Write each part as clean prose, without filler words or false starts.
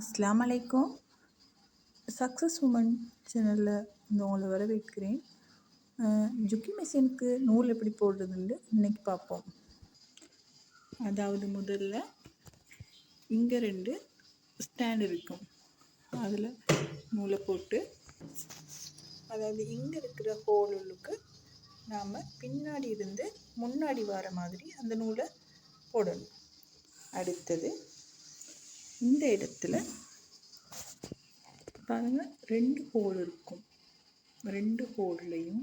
அஸ்ஸலாமு அலைக்கும். Success woman சேனலில் உங்களை வரவேற்கிறேன். ஜுக்கி மிஷினுக்கு நூல் எப்படி போடுறதுன்னு இன்றைக்கி பார்ப்போம். அதாவது முதல்ல இங்கே 2 ஸ்டாண்ட் இருக்கும், அதில் நூலை போட்டு, அதாவது இங்கே இருக்கிற ஹோலுக்கு நாம் பின்னாடி இருந்து முன்னாடி வர மாதிரி அந்த நூலை போடணும். அடுத்தது இந்த இடத்துல பாருங்க 2 ஹோல் இருக்கும். 2 ஹோல்லையும்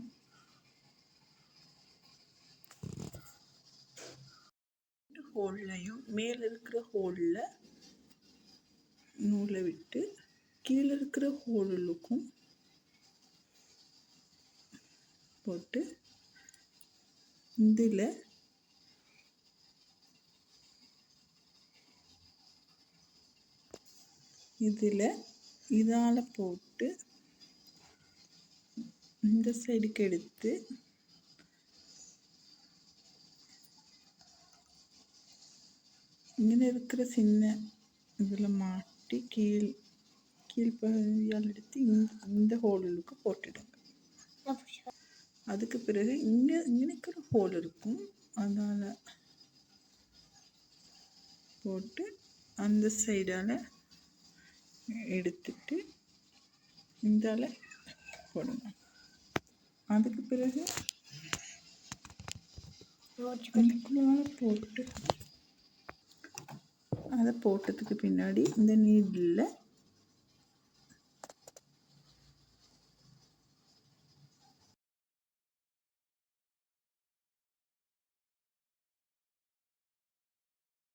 மேலே இருக்கிற ஹோலில் நூலை விட்டு கீழே இருக்கிற ஹோலுக்கும் போட்டு இதில் இதால் போட்டு இந்த சைடுக்கு எடுத்து இங்கே இருக்கிற சின்ன இதில் மாட்டி கீழ்ப்பகுதியால் எடுத்து இந்த ஹோலுக்கு போட்டுடுங்க. அதுக்கு பிறகு இங்கே இருக்கிற ஹோல் இருக்கும், அதனால் போட்டு அந்த சைடால் எடுத்துட்டு இந்தால போடுங்க. அதுக்கு பிறகு போட்டு அதை போட்டதுக்கு பின்னாடி இந்த நீடில்